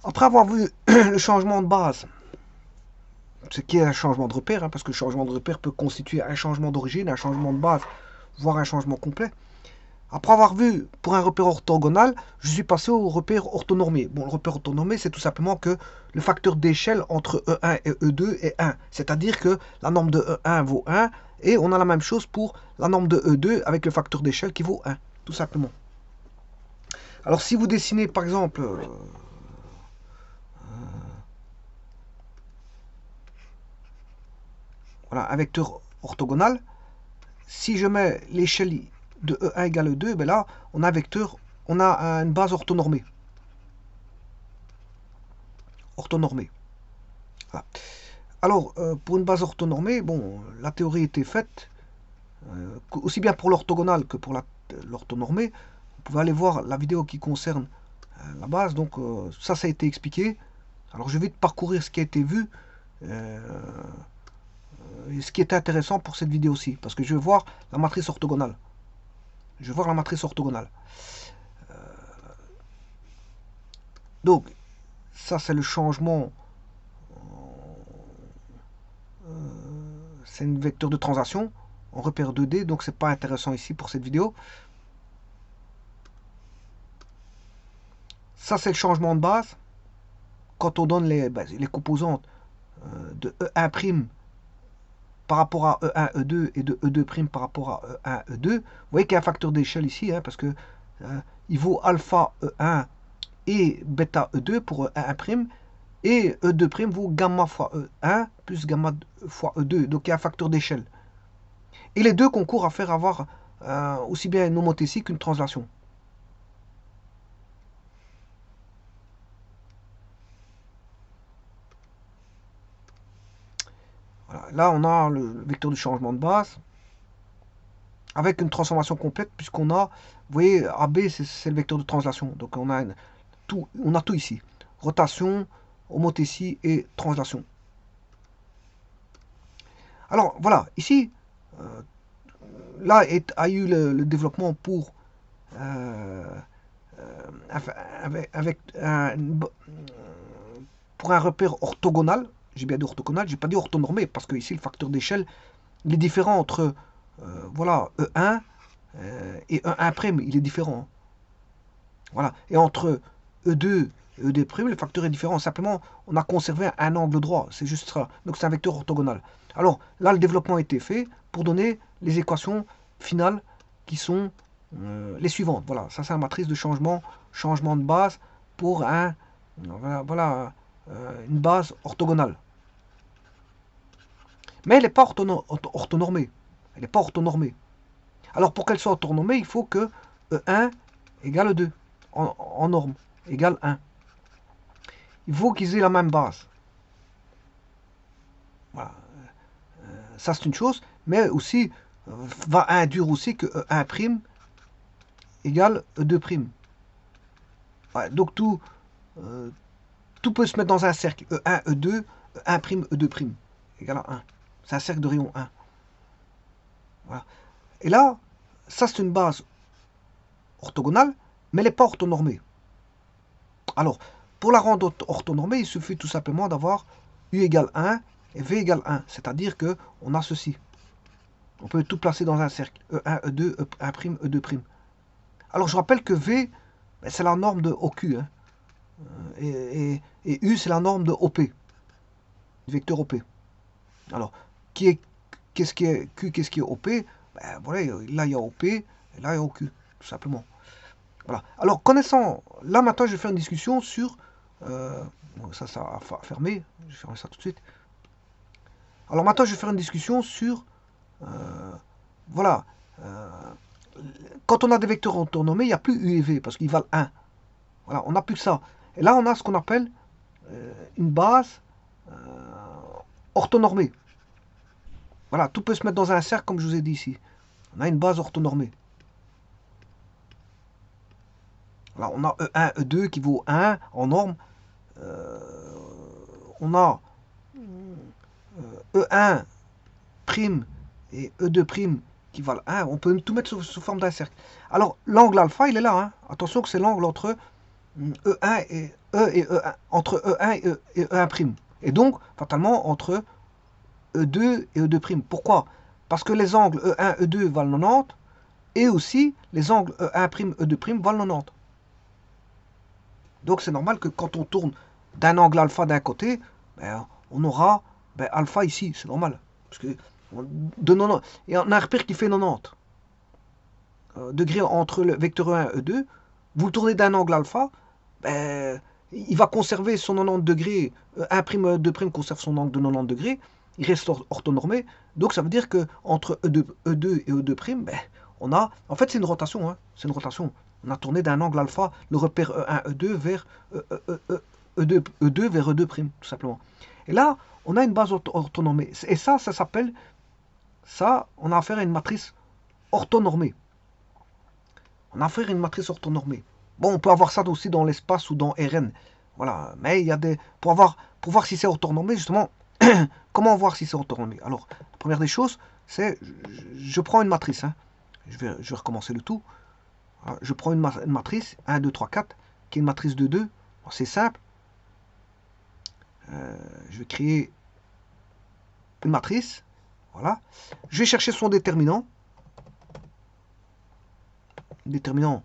Après avoir vu le changement de base, ce qui est un changement de repère, hein, parce que le changement de repère peut constituer un changement d'origine, un changement de base, voire un changement complet. Après avoir vu pour un repère orthogonal, je suis passé au repère orthonormé. Bon, le repère orthonormé, c'est tout simplement que le facteur d'échelle entre E1 et E2 est 1. C'est-à-dire que la norme de E1 vaut 1, et on a la même chose pour la norme de E2 avec le facteur d'échelle qui vaut 1, tout simplement. Alors si vous dessinez par exemple voilà, un vecteur orthogonal, si je mets l'échelle de E1 égale E2, ben là, on a un vecteur, on a une base orthonormée. Orthonormée. Voilà. Alors, pour une base orthonormée, bon, la théorie était faite, aussi bien pour l'orthogonale que pour l'orthonormée. Vous pouvez aller voir la vidéo qui concerne la base, donc ça a été expliqué. Alors je vais vite parcourir ce qui a été vu, et ce qui est intéressant pour cette vidéo-ci, parce que je vais voir la matrice orthogonale. Je vais voir la matrice orthogonale. Donc, ça c'est le changement, c'est un vecteur de translation en repère 2D, donc c'est pas intéressant ici pour cette vidéo. Ça c'est le changement de base. Quand on donne les composantes de E1' par rapport à E1, E2 et de E2' par rapport à E1, E2, vous voyez qu'il y a un facteur d'échelle ici, hein, parce que il vaut alpha E1 et bêta E2 pour E1', et E2' vaut gamma fois E1 plus gamma fois E2, donc il y a un facteur d'échelle. Et les deux concourent à faire avoir aussi bien une homothétie qu'une translation. Voilà. Là, on a le vecteur du changement de base avec une transformation complète, puisqu'on a, vous voyez, AB, c'est le vecteur de translation. Donc on a tout ici. Rotation, homothétie et translation. Alors voilà, ici, là a eu le développement pour avec pour un repère orthogonal. J'ai bien dit orthogonal, j'ai pas dit orthonormé, parce que ici le facteur d'échelle il est différent entre voilà E1 et E1', il est différent. Voilà. Et entre E2 et E2', le facteur est différent. Simplement, on a conservé un angle droit. C'est juste ça. Donc c'est un vecteur orthogonal. Alors là, le développement a été fait pour donner les équations finales qui sont les suivantes. Voilà, ça c'est la matrice de changement de base pour voilà, une base orthogonale. Mais elle n'est pas orthonormée. Elle n'est pas orthonormée. Alors pour qu'elle soit orthonormée, il faut que E1 égale 2 en norme, égale 1. Il faut qu'ils aient la même base. Voilà. Ça c'est une chose, mais aussi va induire aussi que E1' égale E2'. Ouais, donc tout peut se mettre dans un cercle. E1, E2, E1', E2' égale à 1. C'est un cercle de rayon 1. Voilà. Et là, ça c'est une base orthogonale, mais elle n'est pas orthonormée. Alors, pour la rendre orthonormée, il suffit tout simplement d'avoir U égale 1 et V égale 1. C'est-à-dire qu'on a ceci. On peut tout placer dans un cercle. E1, E2, E1', E2'. Alors, je rappelle que V, c'est la norme de OQ. Hein, et U, c'est la norme de OP. Du vecteur OP. Alors, qu'est-ce qui est Q, qu'est-ce qui est OP? Ben, voilà, là, il y a OP, et là, il y a OQ, tout simplement. Voilà. Alors, connaissant, là maintenant, je vais faire une discussion sur, ça a fermé, je vais fermer ça tout de suite. Alors maintenant, je vais faire une discussion sur, voilà, quand on a des vecteurs orthonormés, il n'y a plus U et V, parce qu'ils valent 1. Voilà, on n'a plus que ça. Et là, on a ce qu'on appelle une base orthonormée. Voilà, tout peut se mettre dans un cercle, comme je vous ai dit ici. On a une base orthonormée. Voilà, on a E1, E2 qui vaut 1 en norme. On a E1' et E2' qui valent 1. On peut tout mettre sous forme d'un cercle. Alors, l'angle alpha, il est là. Hein. Attention que c'est l'angle entre E1 et E1, entre E1 et E1'. Et donc, fatalement, entre E2 et E2'. Pourquoi? Parce que les angles E1, E2 valent 90, et aussi les angles E1', E2' valent 90. Donc c'est normal que quand on tourne d'un angle alpha d'un côté, ben, on aura alpha ici, c'est normal. Parce que de 90, et on a un repère qui fait 90 degrés entre le vecteur E1 et E2. Vous le tournez d'un angle alpha, ben, il va conserver son 90 degrés, 1', 2' conserve son angle de 90 degrés, il reste orthonormé, donc ça veut dire que entre E2 et E2', ben, on a, en fait c'est une rotation, hein, c'est une rotation. On a tourné d'un angle alpha le repère E1, E2 vers E2 vers E2', tout simplement. Et là, on a une base orthonormée. Et ça s'appelle, ça, on a affaire à une matrice orthonormée. On a affaire à une matrice orthonormée. Bon, on peut avoir ça aussi dans l'espace ou dans Rn. Voilà, mais il y a des... Pour voir si c'est orthonormé, justement, comment voir si c'est orthonormé? Alors, la première des choses, c'est, je prends une matrice, hein. Je vais recommencer le tout. Je prends une matrice, 1, 2, 3, 4, qui est une matrice de 2. C'est simple. Je vais créer une matrice. Voilà. Je vais chercher son déterminant. Déterminant.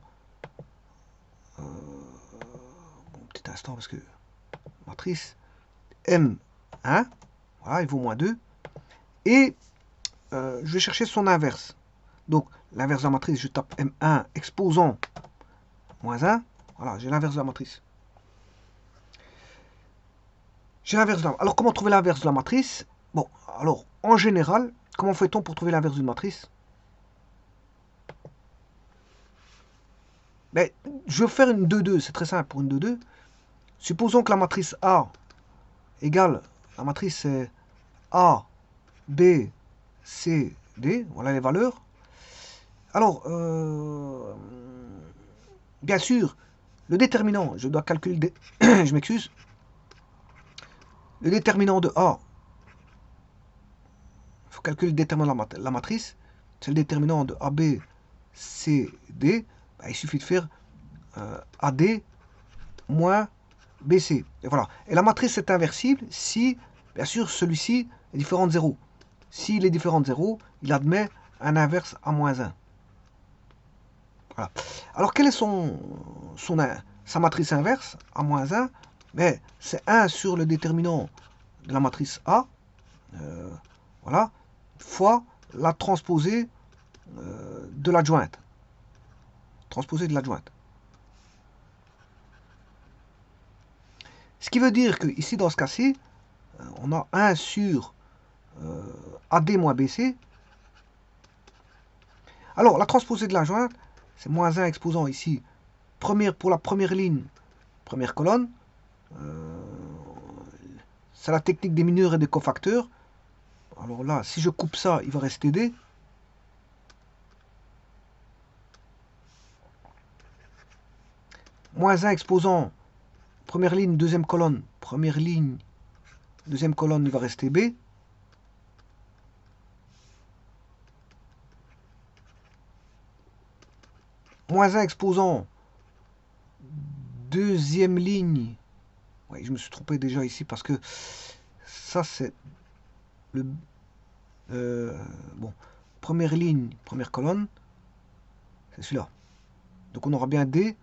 Petit instant, parce que matrice M1, voilà, il vaut moins 2. Et je vais chercher son inverse. Donc, l'inverse de la matrice, je tape M1 exposant moins 1. Voilà, j'ai l'inverse de la matrice. J'ai l'inverse de la... Alors, comment trouver l'inverse de la matrice? Bon, alors, en général, comment fait-on pour trouver l'inverse d'une matrice? Ben, je vais faire une 2-2, c'est très simple pour une 2-2. Supposons que la matrice A égale, la matrice c'est A, B, C, D, voilà les valeurs. Alors, bien sûr, le déterminant, je dois calculer, je m'excuse, le déterminant de A, il faut calculer le déterminant de la matrice, c'est le déterminant de AB, C, D, ben, il suffit de faire AD moins BC. Et voilà. Et la matrice est inversible si, bien sûr, celui-ci est différent de 0. S'il est différent de 0, il admet un inverse à moins 1. Voilà. Alors, quelle est sa matrice inverse à moins 1? Mais c'est 1 sur le déterminant de la matrice A, voilà, fois la transposée de l'adjointe. Transposée de l'adjointe. Ce qui veut dire que ici, dans ce cas-ci, on a 1 sur AD moins BC. Alors, la transposée de l'adjointe, c'est moins 1 exposant ici, pour la première ligne, première colonne. C'est la technique des mineurs et des cofacteurs. Alors là, si je coupe ça, il va rester D. Moins 1 exposant première ligne, deuxième colonne. Première ligne, deuxième colonne, il va rester B. Moins 1 exposant deuxième ligne. Oui, je me suis trompé déjà ici parce que ça c'est le... bon, première ligne, première colonne. C'est celui-là. Donc on aura bien D.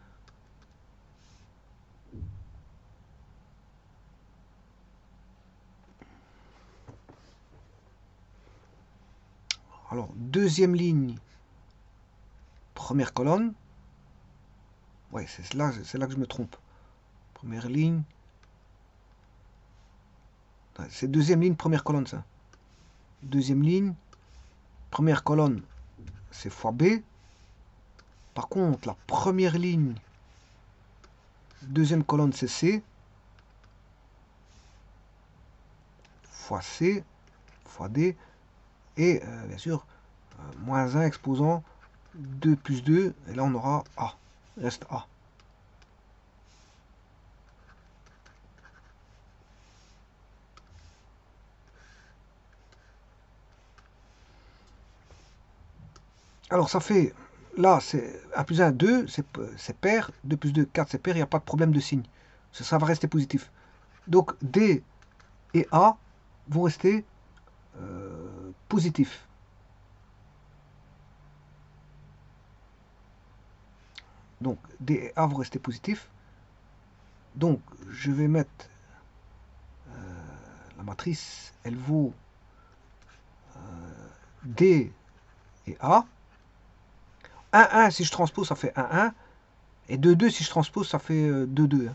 Alors, deuxième ligne, première colonne. Ouais, c'est là que je me trompe. Première ligne. C'est deuxième ligne, première colonne, ça. Deuxième ligne, première colonne, c'est fois B. Par contre, la première ligne, deuxième colonne, c'est C. Fois C, fois D. Et, bien sûr, moins 1 exposant 2 plus 2. Et là, on aura A. Il reste A. Alors, ça fait là, c'est 1 plus 1, 2, c'est pair. 2 plus 2, 4, c'est pair. Il n'y a pas de problème de signe. Ça va rester positif. Donc, D et A vont rester positifs. Donc, D et A vont rester positifs. Donc, je vais mettre la matrice, elle vaut D et A. 1, 1, si je transpose, ça fait 1, 1. Et 2, 2, si je transpose, ça fait 2, 2.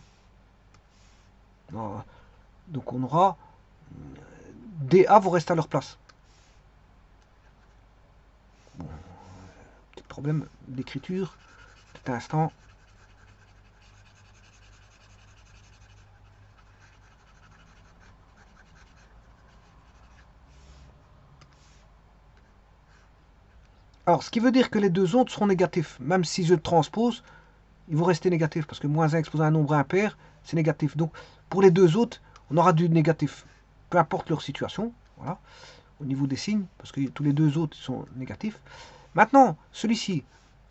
Donc, on aura DA vont rester à leur place. Bon, petit problème d'écriture. Petit instant. Alors, ce qui veut dire que les deux autres seront négatifs. Même si je transpose, ils vont rester négatifs. Parce que moins 1 exposé à un nombre impair, c'est négatif. Donc, pour les deux autres, on aura du négatif. Peu importe leur situation. Voilà. Au niveau des signes. Parce que tous les deux autres sont négatifs. Maintenant, celui-ci,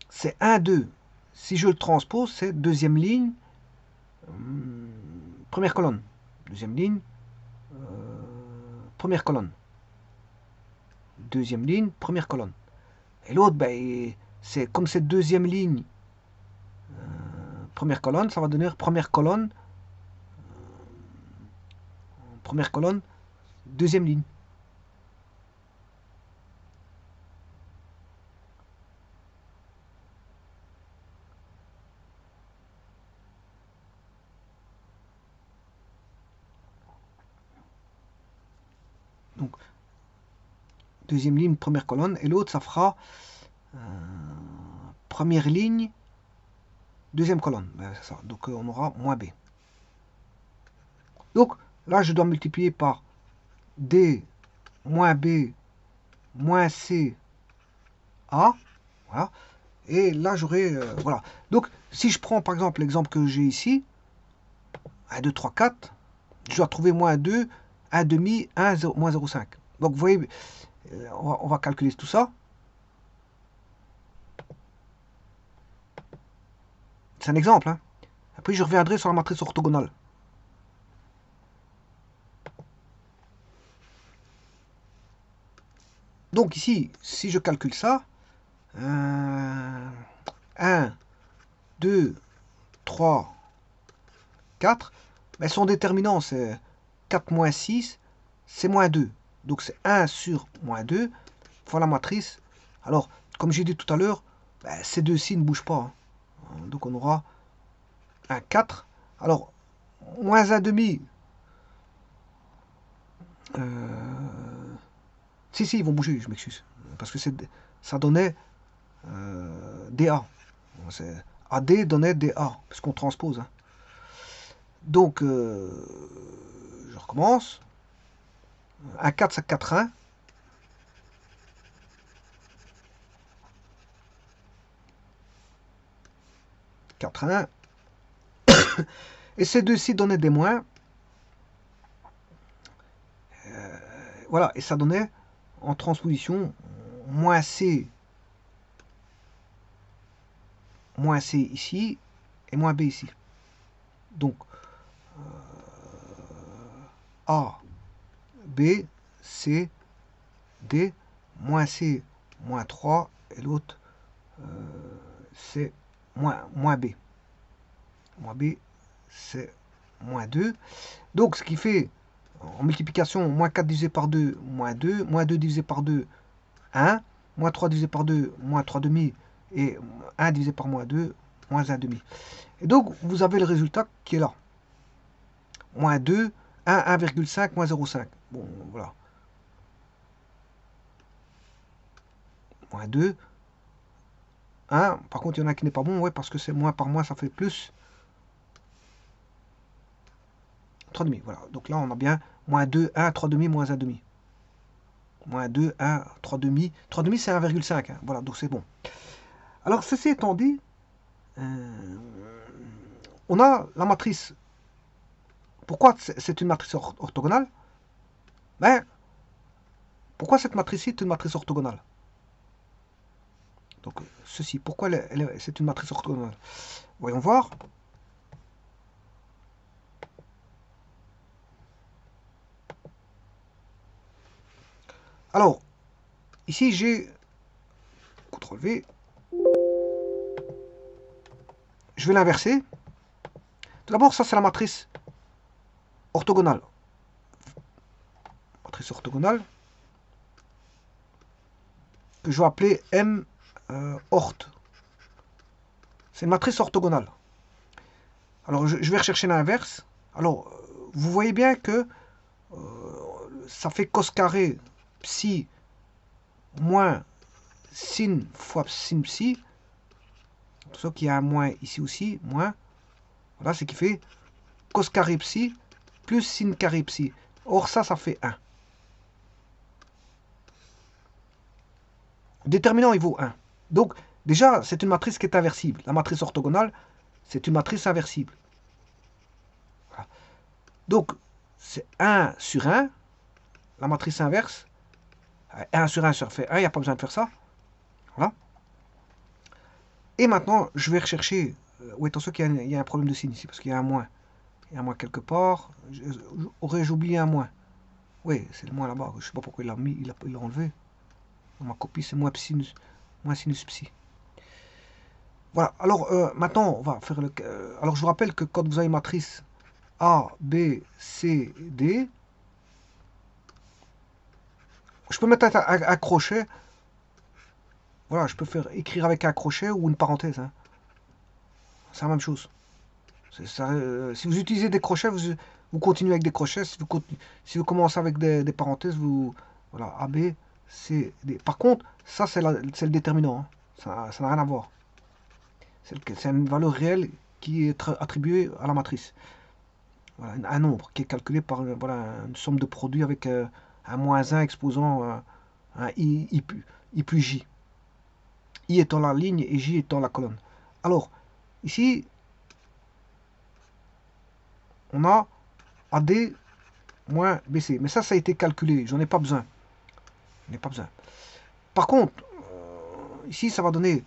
c'est 1, 2. Si je le transpose, c'est deuxième ligne, première colonne. Deuxième ligne, première colonne. Deuxième ligne, première colonne. Et l'autre, ben, c'est comme cette deuxième ligne, première colonne, ça va donner première colonne, deuxième ligne. Donc, deuxième ligne, première colonne, et l'autre, ça fera première ligne, deuxième colonne. Ben, c'est ça. Donc, on aura moins B. Donc, là, je dois multiplier par D moins B moins C A. Voilà. Et là, j'aurai... voilà. Donc, si je prends, par exemple, l'exemple que j'ai ici, 1, 2, 3, 4, je dois trouver moins 2, 1 demi, 1, 0, moins 0,5. Donc, vous voyez, on va calculer tout ça. C'est un exemple. Hein. Après, je reviendrai sur la matrice orthogonale. Donc ici, si je calcule ça, 1, 2, 3, 4, mais son déterminant, c'est 4 moins 6, c'est moins 2. Donc c'est 1 sur moins 2 fois la matrice. Alors, comme j'ai dit tout à l'heure, ben, ces deux-ci ne bougent pas. Hein. Donc on aura un 4. Alors, moins 1 demi. Si, ils vont bouger, je m'excuse. Parce que ça donnait DA. AD donnait DA, puisqu'on transpose. Hein. Donc, je recommence. Un 4, c'est 4, 1. 4, 1. Et ces deux-ci donnaient des moins. Voilà, et ça donnait en transposition moins C ici et moins B ici. Donc, A, B, C, D, moins C, moins 3, et l'autre, c'est moins B. Moins B, c'est moins 2. Donc, ce qui fait, en multiplication, moins 4 divisé par 2, moins 2, moins 2 divisé par 2, 1, moins 3 divisé par 2, moins 3 demi, et 1 divisé par moins 2, moins 1 demi. Et donc, vous avez le résultat qui est là. Moins 2, 1, 1,5, moins 0,5. Bon, voilà. Moins 2, 1. Par contre, il y en a qui n'est pas bon, ouais, parce que c'est moins par moins, ça fait plus. 3 demi, voilà. Donc là, on a bien moins 2, 1, 3 demi, moins 1 demi. Moins 2, 1, 3 demi. 3 demi, c'est 1,5. Hein. Voilà, donc c'est bon. Alors, ceci étant dit, on a la matrice. Pourquoi c'est une matrice orthogonale? Ben, pourquoi cette matrice-ci est une matrice orthogonale? Donc, ceci, pourquoi c'est une matrice orthogonale? Voyons voir. Alors, ici, j'ai CTRL-V. Je vais l'inverser. Tout d'abord, ça, c'est la matrice orthogonale. Matrice orthogonale que je vais appeler M ort. C'est une matrice orthogonale. Alors, je vais rechercher l'inverse. Alors, vous voyez bien que ça fait cos carré psi moins sin fois sin psi. Sauf qu'il y a un moins ici aussi, moins. Voilà, ce qui fait cos carré psi plus sin carré psi. Or, ça fait 1. Déterminant, il vaut 1. Donc, déjà, c'est une matrice qui est inversible. La matrice orthogonale, c'est une matrice inversible. Voilà. Donc, c'est 1 sur 1, la matrice inverse. 1 sur 1, ça fait 1, il n'y a pas besoin de faire ça. Voilà. Et maintenant, je vais rechercher... oui, attention qu'il y a un problème de signe ici, parce qu'il y a un moins. Il y a un moins quelque part. Aurais-je oublié un moins? Oui, c'est le moins là-bas. Je ne sais pas pourquoi il l'a mis, il l'a enlevé. Dans ma copie, c'est moins sinus psi. Voilà, alors maintenant, on va faire le... alors, je vous rappelle que quand vous avez une matrice A, B, C, D, je peux mettre un crochet. Voilà, je peux faire écrire avec un crochet ou une parenthèse. Hein. C'est la même chose. Ça, si vous utilisez des crochets, vous continuez avec des crochets. Si vous commencez avec des parenthèses, vous... Voilà, A, B, C, D. Par contre, ça, c'est le déterminant. Hein. Ça n'a rien à voir. C'est une valeur réelle qui est attribuée à la matrice. Voilà, un nombre qui est calculé par voilà, une somme de produits avec un moins 1 exposant un I plus J. I étant la ligne et J étant la colonne. Alors, ici, on a AD moins BC. Mais ça a été calculé. J'en ai pas besoin. J'en ai pas besoin. Par contre, ici, ça va donner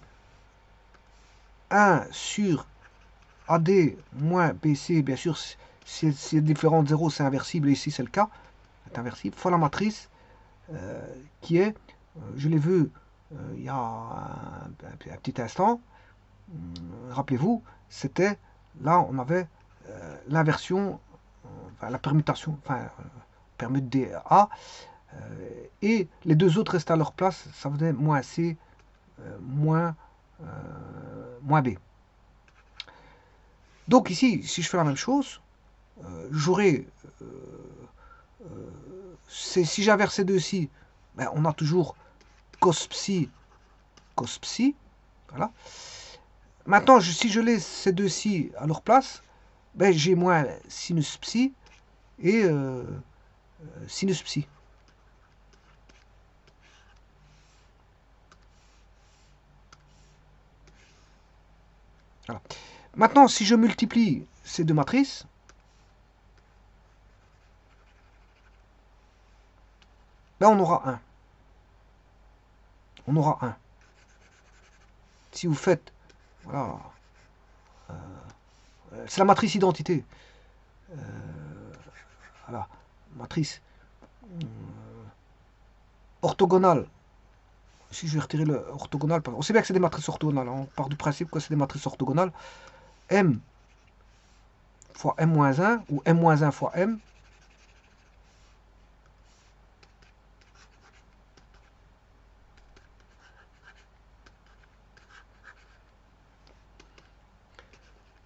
1 sur AD moins BC. Bien sûr, si c'est différent de 0, c'est inversible. Et ici, c'est le cas. C'est inversible. Fois la matrice qui est, je l'ai vu il y a un petit instant. Rappelez-vous, c'était, là, on avait l'inversion, enfin, la permutation, enfin, permute DA, et les deux autres restaient à leur place, ça faisait moins C, moins B. Donc ici, si je fais la même chose, j'aurai, si j'inverse ces deux-ci, ben, on a toujours cos psi, voilà. Maintenant, si je laisse ces deux-ci à leur place, ben, j'ai moins sinus psi et sinus psi. Voilà. Maintenant, si je multiplie ces deux matrices, là, on aura 1. On aura 1. Si vous faites... Voilà. C'est la matrice identité. Voilà. Matrice orthogonale. Si je vais retirer le orthogonal, on sait bien que c'est des matrices orthogonales. On part du principe que c'est des matrices orthogonales. M fois M-1 ou M-1 fois M.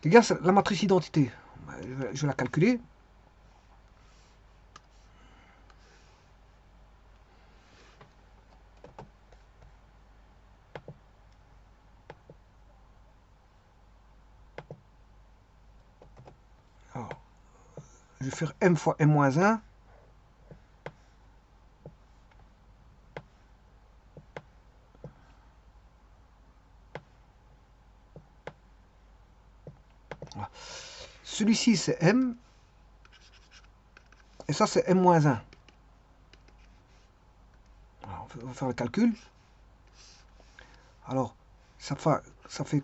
Les gars, c'est la matrice identité. Je vais la calculer. Alors, je vais faire M fois M-1. Voilà. Celui-ci, c'est M. Et ça, c'est M-1. On va faire le calcul. Alors, ça fait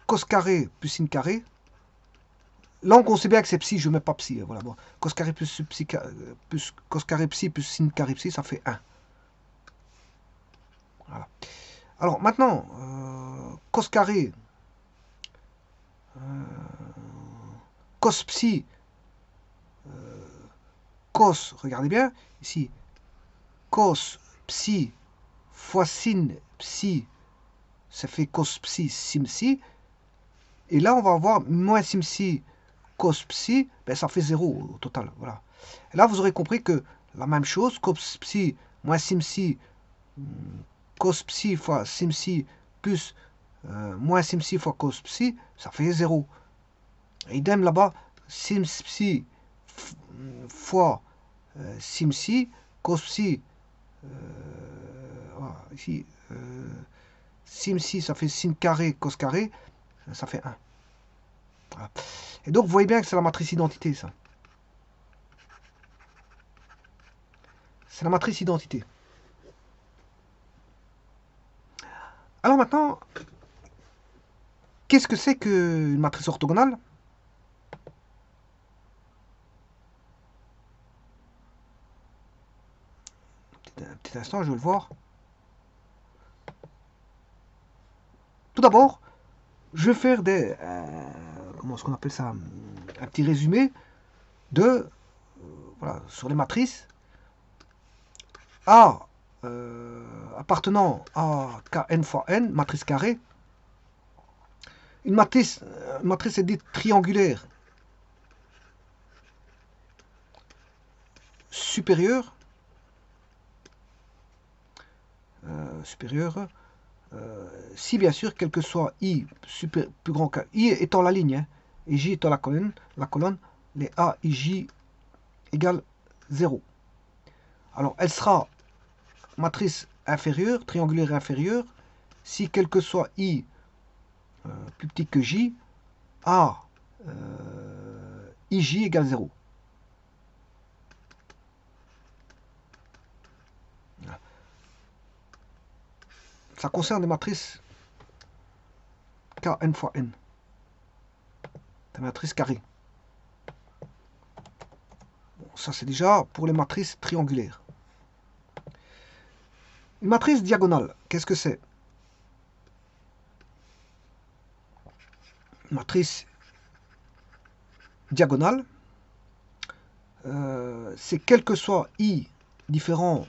cos carré plus sin carré. Là, on sait bien que c'est psi, je ne mets pas psi. Voilà, bon. Cos carré plus, plus cos carré psi plus sin carré psi, ça fait 1. Voilà. Alors maintenant, cos carré, cos psi, cos, regardez bien, ici, cos psi fois sin psi, ça fait cos psi sim psi. Et là, on va avoir moins sim psi cos psi, ben, ça fait 0 au total. Voilà. Et là, vous aurez compris que la même chose, cos psi moins sim psi, cos psi fois sim psi plus moins sim psi fois cos psi, ça fait 0. Et idem là-bas, sim psi fois sim psi, cos psi, voilà, ici, sim psi, ça fait sin carré, cos carré, ça fait 1. Voilà. Et donc, vous voyez bien que c'est la matrice identité, ça. C'est la matrice identité. Alors maintenant, qu'est-ce que c'est qu'une matrice orthogonale? Un petit instant, je vais le voir. Tout d'abord, je vais faire des... comment est-ce qu'on appelle ça? Un petit résumé de... voilà, sur les matrices. A appartenant à Kn fois n, matrice carrée. Une matrice est dite triangulaire supérieure. Supérieure. Si bien sûr, quel que soit i plus grand que i étant la ligne, hein, et j étant la colonne, les a et j égale 0. Alors, elle sera matrice inférieure, triangulaire inférieure, si quel que soit i plus petit que j, a ij égale 0. Ça concerne les matrices Kn fois n. Des matrices carrées. Bon, ça c'est déjà pour les matrices triangulaires. Une matrice diagonale, qu'est-ce que c'est? Une matrice diagonale, c'est quel que soit i différent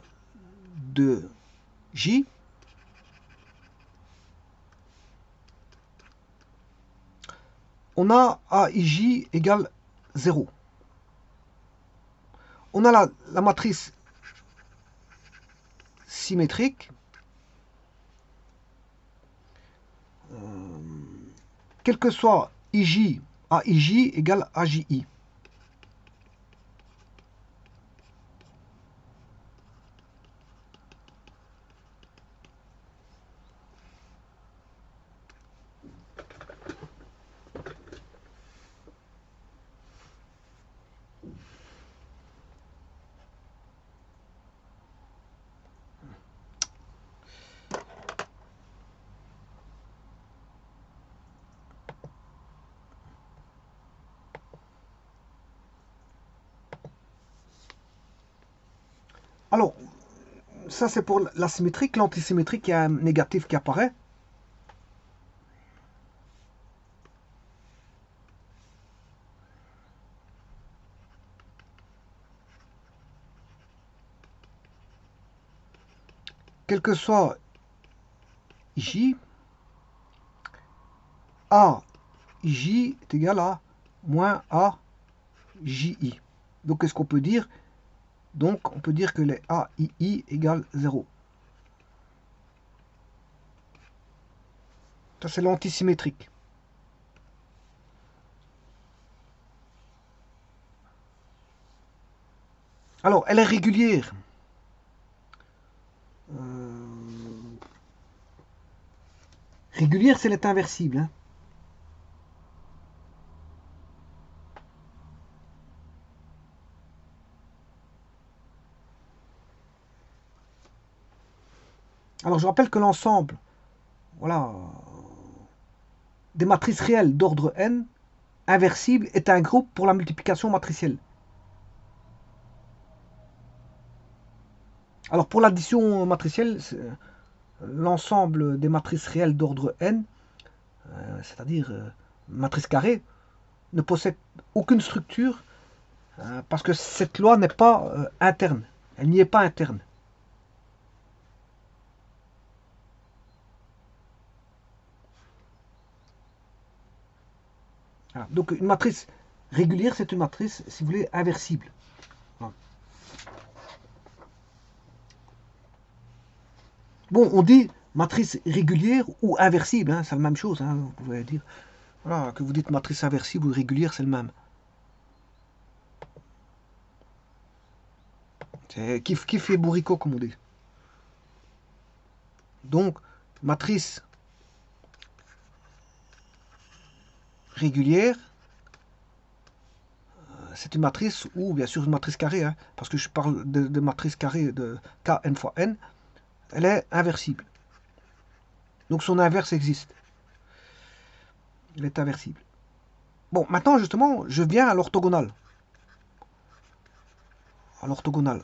de j, on a aij égale 0. On a la matrice symétrique, quel que soit ij, aij égale aji. Alors, ça c'est pour la symétrique. L'antisymétrique, il y a un négatif qui apparaît. Quel que soit j, a j est égal à moins a ji. Donc qu'est-ce qu'on peut dire? Donc on peut dire que les a i égale 0. Ça c'est l'antisymétrique. Alors, elle est régulière. Régulière, c'est l'être inversible. Hein. Alors, je rappelle que l'ensemble voilà, des matrices réelles d'ordre n inversible est un groupe pour la multiplication matricielle. Alors pour l'addition matricielle, l'ensemble des matrices réelles d'ordre n, c'est-à-dire matrice carrée, ne possède aucune structure parce que cette loi n'est pas interne. Elle n'y est pas interne. Voilà. Donc une matrice régulière, c'est une matrice, si vous voulez, inversible. Voilà. Bon, on dit matrice régulière ou inversible, hein, c'est la même chose. Hein, vous pouvez dire, voilà, que vous dites matrice inversible ou régulière, c'est le même. C'est kiff kiff et bourricot, comme on dit. Donc, matrice régulière, c'est une matrice, ou bien sûr une matrice carrée, hein, parce que je parle de matrice carrée de Kn fois n, elle est inversible. Donc son inverse existe. Elle est inversible. Bon, maintenant justement, je viens à l'orthogonale. À l'orthogonale.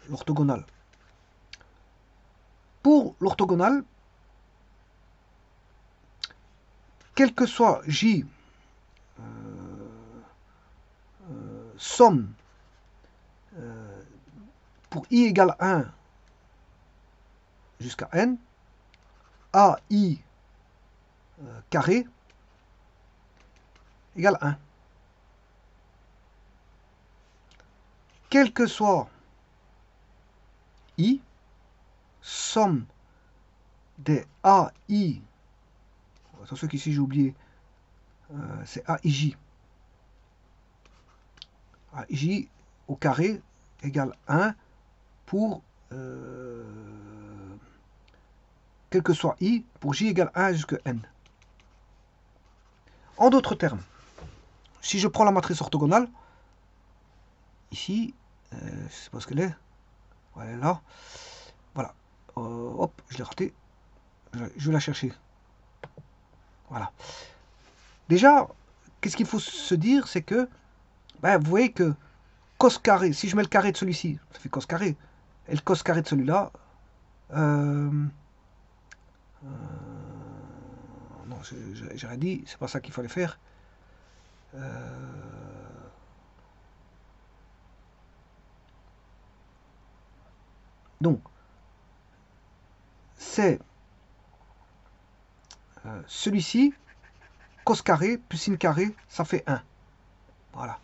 L'orthogonale. Pour l'orthogonale, quel que soit J, somme pour I égale 1 jusqu'à n, AI carré égale 1. Quel que soit I, somme des AI, attention qu'ici j'ai oublié, c'est AIJ. AIJ au carré égale 1 pour quel que soit I, pour J égale 1 jusqu'à n. En d'autres termes, si je prends la matrice orthogonale, ici, je ne sais pas ce qu'elle est, elle est là, voilà, hop, je l'ai raté, je vais la chercher, voilà. Déjà, qu'est-ce qu'il faut se dire, c'est que, ben, vous voyez que cos carré, si je mets le carré de celui-ci, ça fait cos carré, et le cos carré de celui-là, non, j'ai rien dit, c'est pas ça qu'il fallait faire. Donc, c'est celui-ci, cos carré plus sin carré, ça fait 1. Voilà.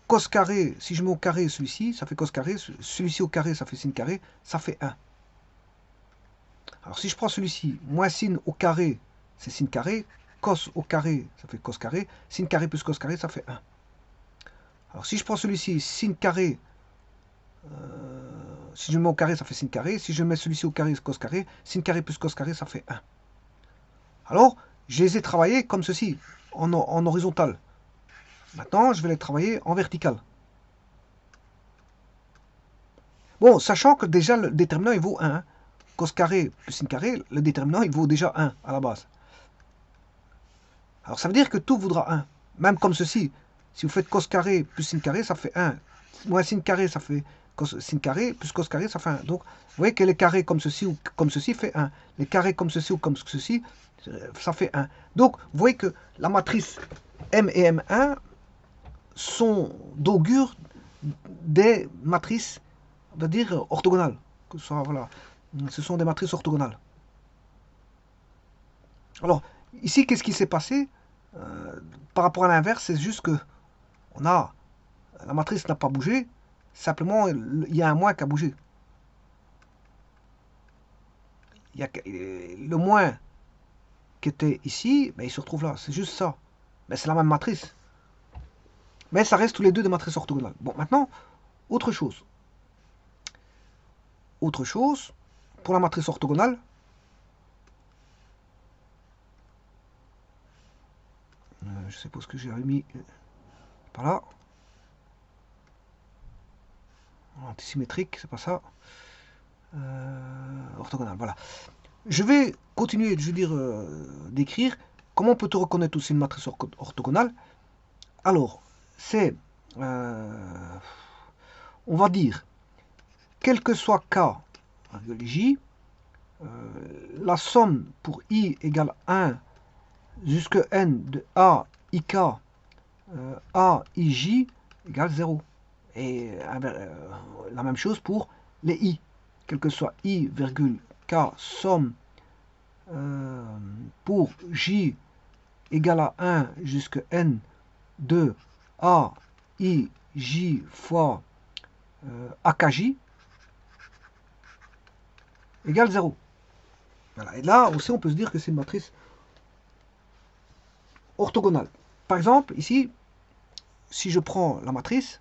Cos carré, si je mets au carré celui-ci, ça fait cos carré. Celui-ci au carré, ça fait sin carré. Ça fait 1. Alors si je prends celui-ci, moins sin au carré, c'est sin carré. Cos au carré, ça fait cos carré. Sin carré plus cos carré, ça fait 1. Alors si je prends celui-ci, sin carré, si je le mets au carré, ça fait sin carré. Si je mets celui-ci au carré, cos carré. Sin carré plus cos carré, ça fait 1. Alors, je les ai travaillés comme ceci, en horizontal. Maintenant, je vais les travailler en vertical. Bon, sachant que déjà le déterminant il vaut 1. Hein. Cos carré plus sin carré, le déterminant il vaut déjà 1 à la base. Alors ça veut dire que tout vaudra 1. Même comme ceci. Si vous faites cos carré plus sin carré, ça fait 1. Moins sin carré, ça fait sin carré, plus cos carré, ça fait 1. Donc, vous voyez que les carrés comme ceci ou comme ceci fait 1. Les carrés comme ceci ou comme ceci, ça fait 1. Donc, vous voyez que la matrice M et M1 sont d'augure des matrices, on va dire, orthogonales. Que ce soit, voilà, ce sont des matrices orthogonales. Alors, ici, qu'est-ce qui s'est passé par rapport à l'inverse? C'est juste que la matrice n'a pas bougé, simplement, il y a un moins qui a bougé. Le moins qui était ici, ben, il se retrouve là. C'est juste ça. Ben, c'est la même matrice. Mais ça reste tous les deux des matrices orthogonales. Bon, maintenant, autre chose. Autre chose, pour la matrice orthogonale, je suppose que j'ai mis par là. Antisymétrique, c'est pas ça. orthogonale. Voilà. Je vais continuer, je veux dire, d'écrire. Comment peut-on reconnaître aussi une matrice orthogonale? Alors, c'est, on va dire, quel que soit k, j, la somme pour i égale 1 jusqu'à n de a, ik, a, ij égale 0. Et la même chose pour les i. Quel que soit i, k, somme pour j égale à 1 jusqu'à n de a, i, j fois akj égale 0. Voilà. Et là aussi, on peut se dire que c'est une matrice orthogonale. Par exemple, ici, si je prends la matrice,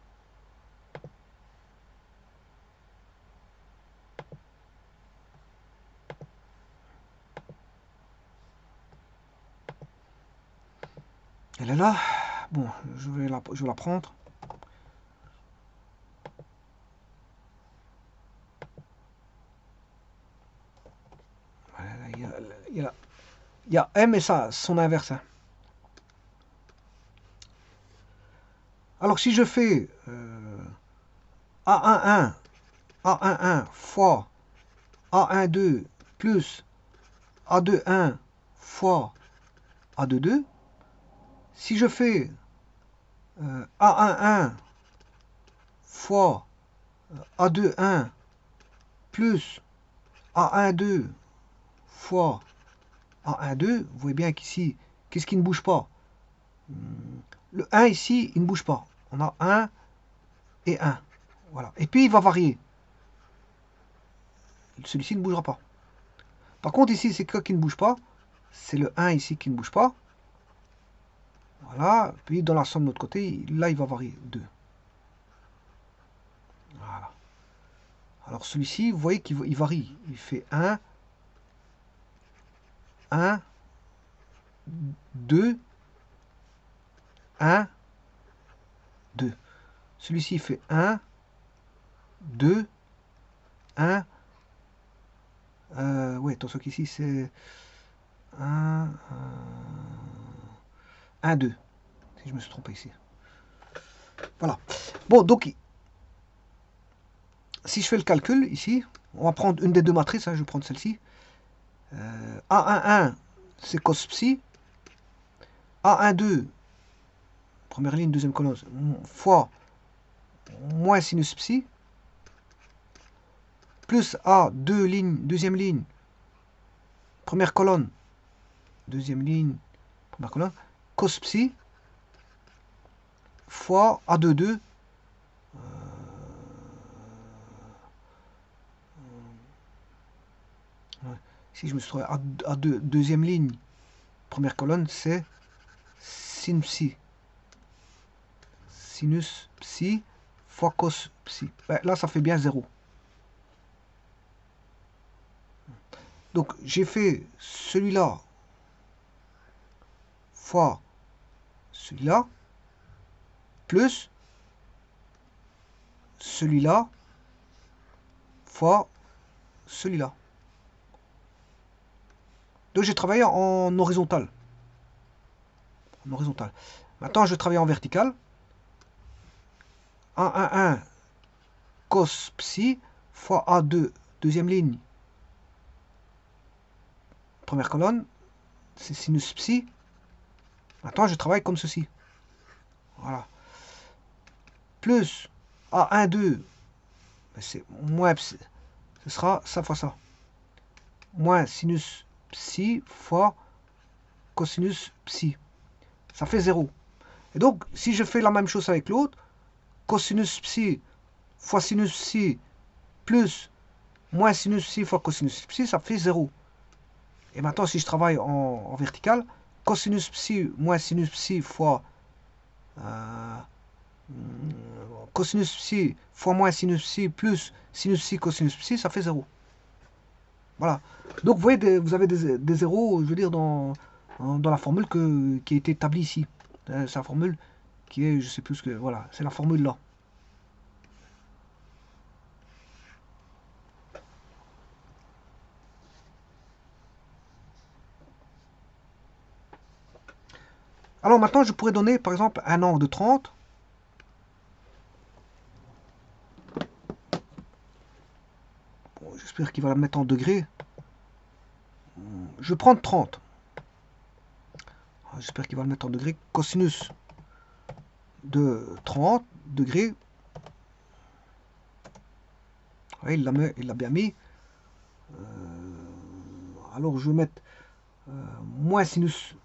elle est là. Bon, je vais la prendre. Voilà, il y a M et ça, son inverse. Hein. Alors si je fais A11, A11 fois A12 plus A21 fois A22, si je fais A11 fois A21 plus A12 fois A12, vous voyez bien qu'ici, qu'est-ce qui ne bouge pas? Le 1 ici, il ne bouge pas. On a 1 et 1. Voilà. Et puis il va varier. Celui-ci ne bougera pas. Par contre, ici, c'est quoi qui ne bouge pas? C'est le 1 ici qui ne bouge pas. Voilà. Puis dans la somme de l'autre côté, là, il va varier 2. Voilà. Alors celui-ci, vous voyez qu'il varie. Il fait 1, 1, 2, 1, 2. Celui-ci fait 1, 2, 1. Oui, attention qu'ici c'est 1, 1, 2. Si je me suis trompé ici. Voilà. Bon, donc, si je fais le calcul ici, on va prendre une des deux matrices, hein, je vais prendre celle-ci. A11, c'est cos psi. A12, première ligne, deuxième colonne, fois moins sinus psi. Plus A2 ligne, deuxième ligne, première colonne, deuxième ligne, première colonne, cos psi, fois A22, si je me suis trouvé A2, deuxième ligne, première colonne, c'est sin psi. Sinus psi fois cos psi. Ben, là, ça fait bien 0. Donc, j'ai fait celui-là fois celui-là, plus celui-là fois celui-là. Donc, j'ai travaillé en horizontal. En horizontal. Maintenant, je vais travailler en vertical. 1, 1, 1, cos psi fois A2, deuxième ligne, première colonne, c'est sinus psi. Maintenant, je travaille comme ceci. Voilà. Plus A1, 2, c'est moins psi. Ce sera ça fois ça. Moins sinus psi fois cosinus psi. Ça fait 0. Et donc, si je fais la même chose avec l'autre, cosinus psi fois sinus psi plus moins sinus psi fois cosinus psi, ça fait 0. Et maintenant, si je travaille en vertical, cosinus psi moins sinus psi fois cosinus psi fois moins sinus psi plus sinus psi cosinus psi, ça fait 0. Voilà. Donc vous voyez, vous avez des zéros, je veux dire, dans la formule qui a été établie ici. C'est la formule qui est, je sais plus ce que, voilà, c'est la formule là. Alors maintenant, je pourrais donner, par exemple, un angle de 30. Bon, j'espère qu'il va la mettre en degrés. Je vais prendre 30. J'espère qu'il va le mettre en degrés. Cosinus de 30 degrés. Ouais, il l'a bien mis. Alors je vais mettre moins sinus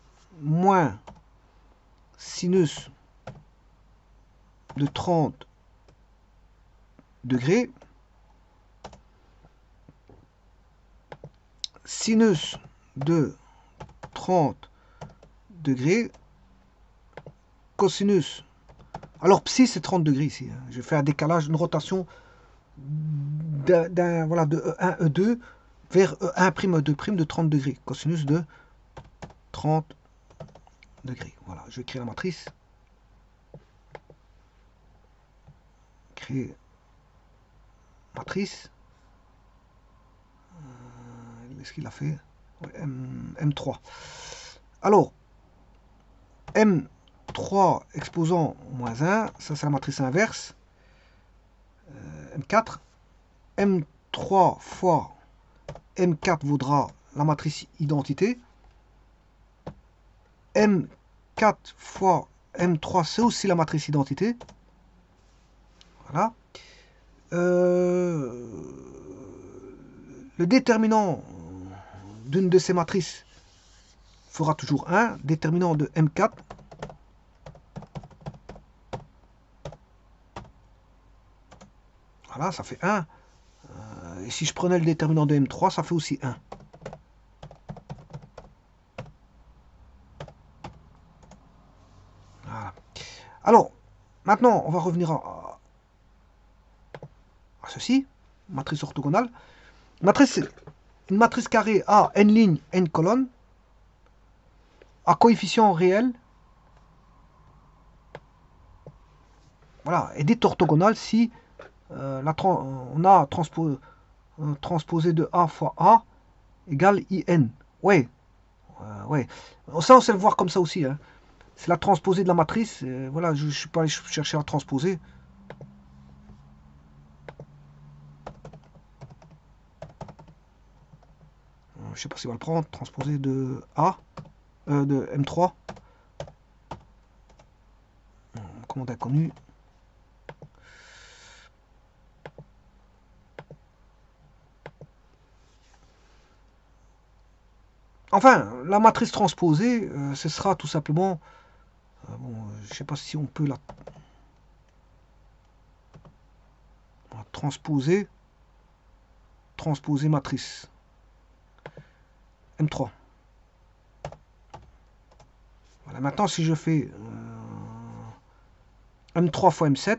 de 30 degrés. Sinus de 30 degrés. Cosinus. Alors psi c'est 30 degrés ici. Hein. Je fais un décalage, une rotation voilà, de E1, E2 vers E1', E2' de 30 degrés. Cosinus de 30 degrés. Voilà, je vais créer la matrice. Créer matrice. Est-ce qu'il a fait ouais, M3. Alors, M3 exposant moins 1, ça c'est la matrice inverse. M4. M3 fois M4 vaudra la matrice identité. M4 fois M3, c'est aussi la matrice identité. Voilà. Le déterminant d'une de ces matrices fera toujours 1. Déterminant de M4. Voilà, ça fait 1. Et si je prenais le déterminant de M3, ça fait aussi 1. Voilà. Alors, maintenant, on va revenir à ceci. Matrice orthogonale. Une matrice carrée à n lignes, n colonnes, à coefficient réel. Voilà, et dite orthogonale si on a transposé de A fois A égale IN. Ouais. Ouais. Ça, on sait le voir comme ça aussi. Hein. C'est la transposée de la matrice. Voilà, je ne suis pas allé chercher à transposer. Je ne sais pas s'il va le prendre. Transposée de A, de M3. Commande inconnue. Enfin, la matrice transposée, ce sera tout simplement... bon, je ne sais pas si on peut la transposer. Transposer matrice. M3. Voilà, maintenant, si je fais M3 fois M7,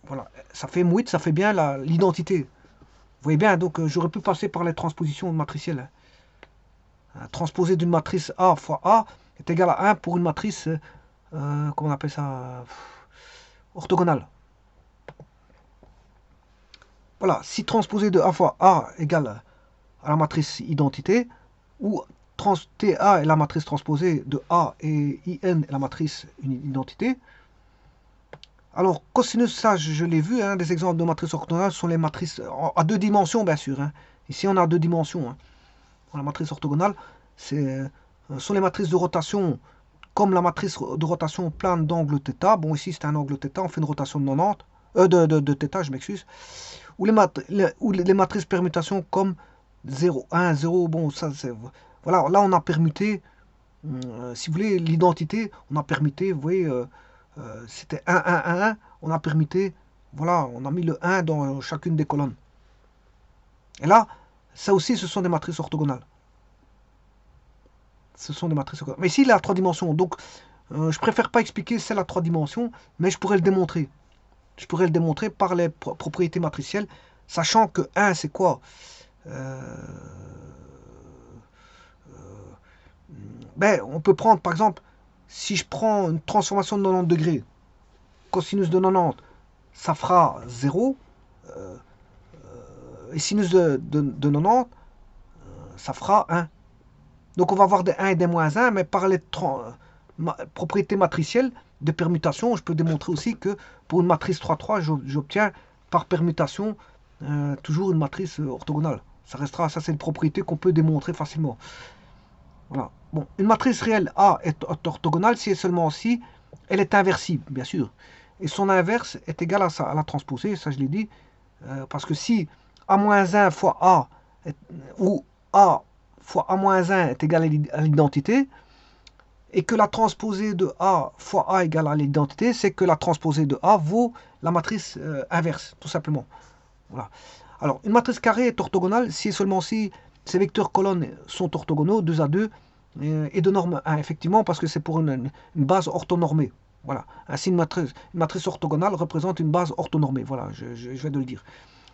voilà, ça fait M8, ça fait bien l'identité. Vous voyez bien, donc j'aurais pu passer par les transpositions matricielles. Transposer d'une matrice A fois A est égal à 1 pour une matrice, comment on appelle ça, orthogonale. Voilà, si transposer de A fois A égale à la matrice identité, ou TA est la matrice transposée de A et IN est la matrice identité. Alors, cosinus, ça je l'ai vu, hein, des exemples de matrices orthogonales sont les matrices à deux dimensions, bien sûr. Hein. Ici, on a deux dimensions. Hein. La matrice orthogonale, sont les matrices de rotation, comme la matrice de rotation plane d'angle θ. Bon, ici, c'est un angle θ, on fait une rotation de 90, de θ, je m'excuse. Ou les matrices permutation comme 0, 1, 0. Bon, ça, c'est... Voilà, là, on a permuté, si vous voulez, l'identité, on a permuté, vous voyez... c'était 1, 1, 1, on a permuté, voilà, on a mis le 1 dans chacune des colonnes. Et là, ça aussi, ce sont des matrices orthogonales. Ce sont des matrices orthogonales. Mais ici, il est à 3 dimensions, donc je préfère pas expliquer celle à 3 dimensions, mais je pourrais le démontrer. Je pourrais le démontrer par les propriétés matricielles, sachant que 1, c'est quoi ben, on peut prendre, par exemple, si je prends une transformation de 90 degrés, cosinus de 90, ça fera 0. Et sinus de 90, ça fera 1. Donc on va avoir des 1 et des moins 1, mais par les propriétés matricielles de permutation, je peux démontrer aussi que pour une matrice 3-3, j'obtiens par permutation toujours une matrice orthogonale. Ça restera, ça c'est une propriété qu'on peut démontrer facilement. Voilà. Bon, une matrice réelle A est orthogonale si et seulement si elle est inversible, bien sûr. Et son inverse est égal à la transposée, ça je l'ai dit. Parce que si A-1 fois A, ou A fois A-1 est égal à l'identité, et que la transposée de A fois A égale à l'identité, c'est que la transposée de A vaut la matrice inverse, tout simplement. Voilà. Alors, une matrice carrée est orthogonale si et seulement si ses vecteurs colonnes sont orthogonaux, 2 à 2, et de norme 1, effectivement, parce que c'est pour une base orthonormée. Voilà. Ainsi, une matrice orthogonale représente une base orthonormée. Voilà, je viens de le dire.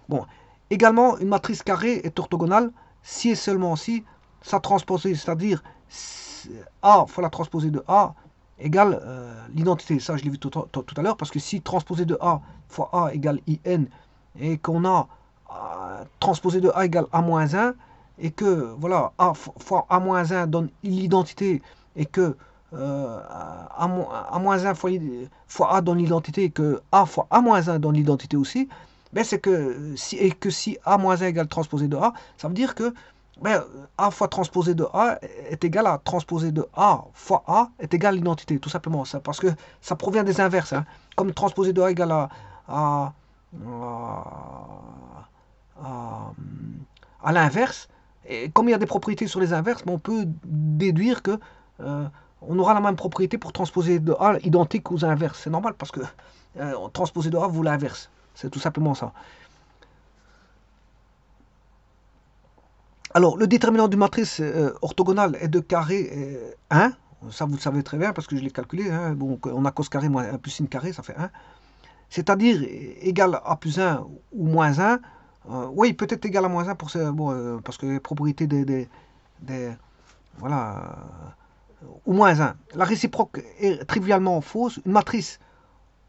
Bon. Également, une matrice carrée est orthogonale si et seulement si sa transposée, c'est-à-dire A fois la transposée de A égale l'identité. Ça, je l'ai vu tout à l'heure, parce que si transposée de A fois A égale IN, et qu'on a transposé de A égale A-1, et que voilà, A fois A-1 donne l'identité, et que A-1 fois A donne l'identité, et que A fois A-1 donne l'identité aussi, ben c'est que si A-1 égale transposé de A, ça veut dire que ben, A fois transposé de A est égal à transposé de A fois A est égal à l'identité, tout simplement. Ça, parce que ça provient des inverses. Hein. Comme transposé de A égale à à l'inverse, et comme il y a des propriétés sur les inverses, on peut déduire que on aura la même propriété pour transposer de A identique aux inverses. C'est normal parce que transposer de A vaut l'inverse. C'est tout simplement ça. Alors, le déterminant d'une matrice orthogonale est de carré 1. Ça, vous le savez très bien parce que je l'ai calculé. Hein. Bon, on a cos carré moins 1 plus sin carré, ça fait 1. C'est-à-dire égal à plus 1 ou moins 1. Oui, peut-être égal à moins 1 pour parce que les propriétés voilà, ou moins 1. La réciproque est trivialement fausse. Une matrice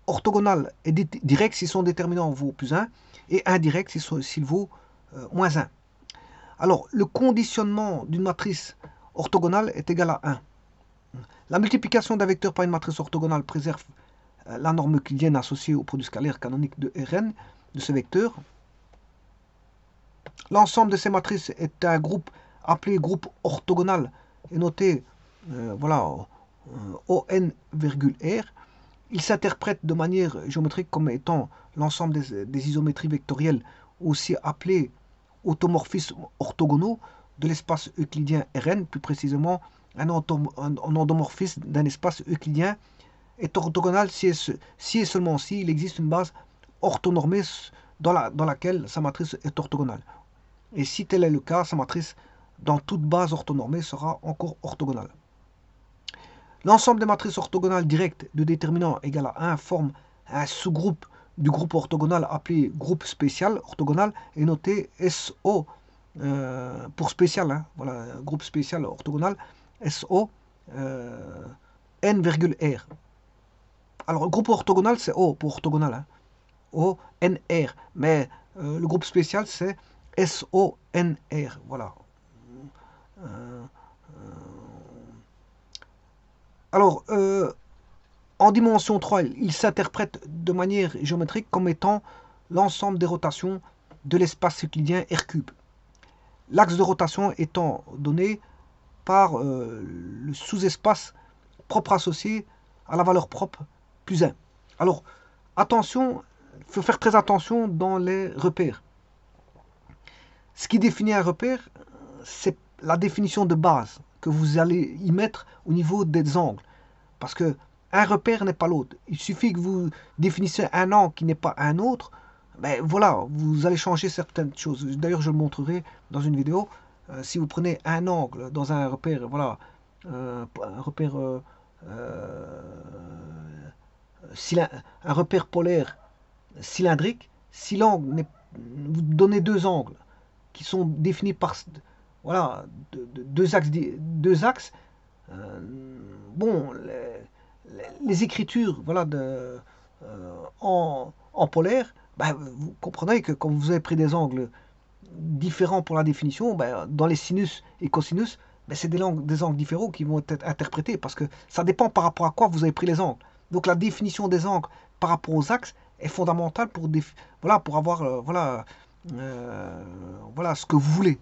orthogonale est directe si son déterminant vaut plus 1 et indirect s'il vaut moins 1. Alors, le conditionnement d'une matrice orthogonale est égal à 1. La multiplication d'un vecteur par une matrice orthogonale préserve la norme euclidienne associée au produit scalaire canonique de Rn de ce vecteur. L'ensemble de ces matrices est un groupe appelé groupe orthogonal et noté voilà, ON,R. Il s'interprète de manière géométrique comme étant l'ensemble des isométries vectorielles, aussi appelées automorphismes orthogonaux de l'espace euclidien Rn, plus précisément un endomorphisme d'un espace euclidien est orthogonal si et seulement si il existe une base orthonormée dans laquelle sa matrice est orthogonale. Et si tel est le cas, sa matrice dans toute base orthonormée sera encore orthogonale. L'ensemble des matrices orthogonales directes de déterminant égal à 1 forme un sous-groupe du groupe orthogonal appelé groupe spécial orthogonal et noté SO pour spécial, hein, voilà, groupe spécial orthogonal SO N,R. Alors, le groupe orthogonal, c'est O pour orthogonal, hein, O, N, R. Mais le groupe spécial, c'est SO,N,R. Voilà. Alors, en dimension 3, il s'interprète de manière géométrique comme étant l'ensemble des rotations de l'espace euclidien R3. L'axe de rotation étant donné par le sous-espace propre associé à la valeur propre plus 1. Alors, attention, il faut faire très attention dans les repères. Ce qui définit un repère, c'est la définition de base que vous allez y mettre au niveau des angles. Parce que un repère n'est pas l'autre. Il suffit que vous définissez un angle qui n'est pas un autre, ben voilà, vous allez changer certaines choses. D'ailleurs, je le montrerai dans une vidéo. Si vous prenez un angle dans un repère, voilà, un repère un repère polaire cylindrique, si l'angle vous donnez deux angles qui sont définis par voilà, deux axes, bon, les écritures voilà, en polaire, ben, vous comprenez que quand vous avez pris des angles différents pour la définition, ben, dans les sinus et cosinus, mais c'est des angles différents qui vont être interprétés parce que ça dépend par rapport à quoi vous avez pris les angles. Donc la définition des angles par rapport aux axes est fondamentale pour, voilà, pour avoir voilà ce que vous voulez.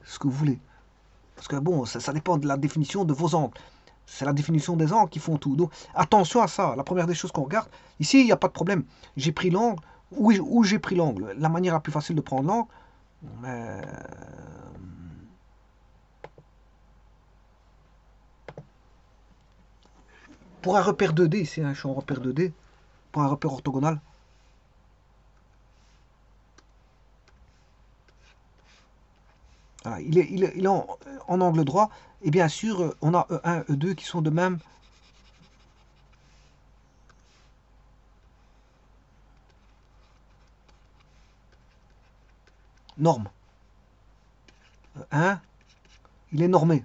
Parce que bon, ça dépend de la définition de vos angles. C'est la définition des angles qui font tout. Donc attention à ça. La première des choses qu'on regarde, ici, il n'y a pas de problème. J'ai pris l'angle. Où j'ai pris l'angle. La manière la plus facile de prendre l'angle, pour un repère 2D, ici, hein, je suis en repère 2D, pour un repère orthogonal. Voilà, il est en angle droit. Et bien sûr, on a E1, E2 qui sont de même norme. E1, il est normé.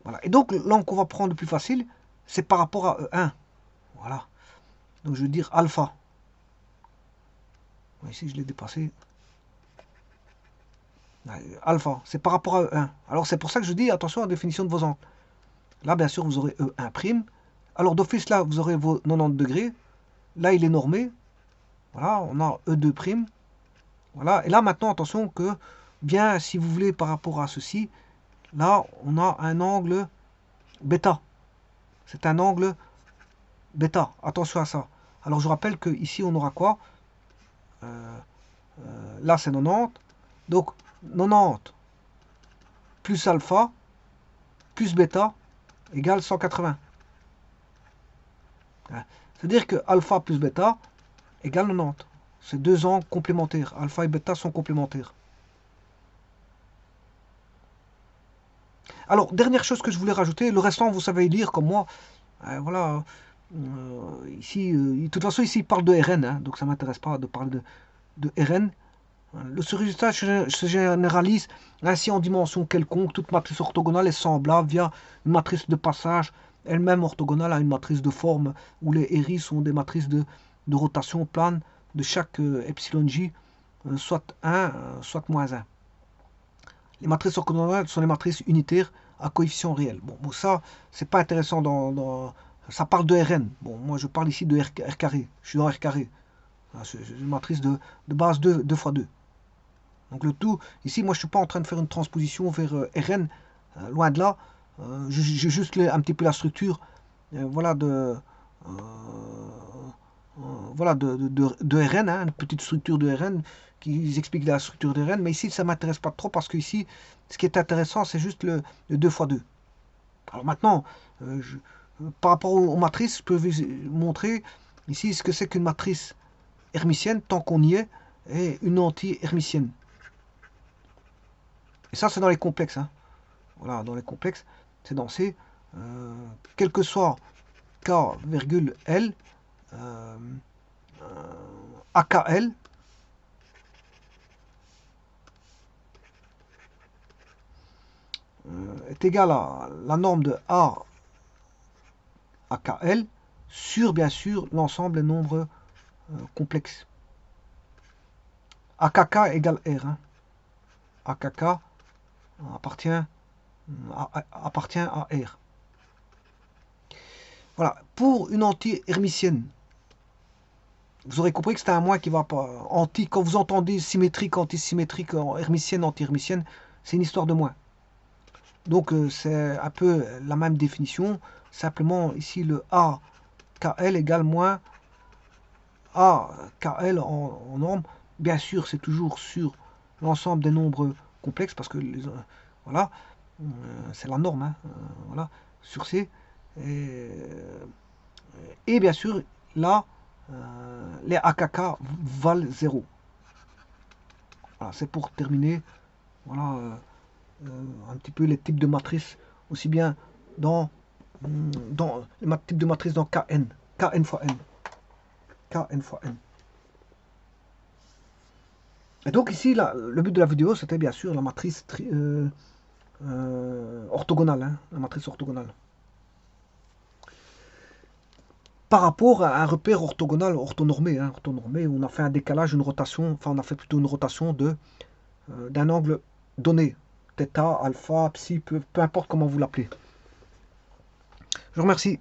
Voilà. Et donc, l'angle qu'on va prendre le plus facile, c'est par rapport à E1. Voilà. Donc, je veux dire alpha. Ici, je l'ai dépassé. Alpha, c'est par rapport à E1. Alors, c'est pour ça que je dis attention à la définition de vos angles. Là, bien sûr, vous aurez E1'. Alors, d'office, là, vous aurez vos 90 degrés. Là, il est normé. Voilà, on a E2'. Voilà. Et là, maintenant, attention que, bien, si vous voulez, par rapport à ceci, là, on a un angle bêta. C'est un angle bêta. Attention à ça. Alors, je rappelle que ici, on aura quoi? Là, c'est 90. Donc, 90 plus alpha plus bêta égale 180. C'est-à-dire que alpha plus bêta égale 90. Ces deux angles complémentaires. Alpha et bêta sont complémentaires. Alors, dernière chose que je voulais rajouter, le restant, vous savez lire comme moi. Voilà. Ici, de toute façon, ici, il parle de Rn, hein, donc ça ne m'intéresse pas de parler de Rn. Ce résultat se généralise ainsi en dimension quelconque. Toute matrice orthogonale est semblable via une matrice de passage, elle-même orthogonale à une matrice de forme où les RI sont des matrices de rotation plane de chaque epsilon j, soit 1, soit moins 1. Les matrices orthogonales sont les matrices unitaires à coefficient réel. Bon ça, c'est pas intéressant ça parle de Rn. Bon, moi je parle ici de R carré. Je suis dans R carré. C'est une matrice de base 2 fois 2. Donc le tout, ici, moi je ne suis pas en train de faire une transposition vers Rn, loin de là. J'ai juste un petit peu la structure, voilà, voilà de Rn, hein, une petite structure de Rn qui explique la structure de Rn. Mais ici, ça ne m'intéresse pas trop parce que ici, ce qui est intéressant, c'est juste le 2 fois 2. Alors maintenant, par rapport aux matrices, je peux vous montrer ici ce que c'est qu'une matrice hermitienne, tant qu'on y est, et une anti-hermitienne. Et ça, c'est dans les complexes. Hein. Voilà, dans les complexes, c'est dans C. Quel que soit K, L, AKL, est égal à la norme de A AKL sur, bien sûr, l'ensemble des nombres complexes. AKK égale R. Hein. AKK appartient à R. Voilà. Pour une anti-hermitienne, vous aurez compris que c'est un moins qui va pas. Quand vous entendez symétrique, antisymétrique, hermitienne, anti-hermitienne, c'est une histoire de moins. Donc c'est un peu la même définition. Simplement ici le AKL égale moins AKL en norme. Bien sûr, c'est toujours sur l'ensemble des nombres complexes parce que voilà, c'est la norme. Hein, voilà, sur C. Et bien sûr, là, les AKK valent 0. Voilà, c'est pour terminer. Voilà un petit peu les types de matrices, aussi bien dans les types de matrices dans Kn. Kn fois n. Kn fois n. Et donc ici, là, le but de la vidéo, c'était bien sûr la matrice orthogonale. Hein, la matrice orthogonale. Par rapport à un repère orthogonal orthonormé, hein, orthonormé, on a fait un décalage, une rotation, enfin on a fait plutôt une rotation de d'un angle donné. Θ, alpha, psi, peu importe comment vous l'appelez. Je vous remercie.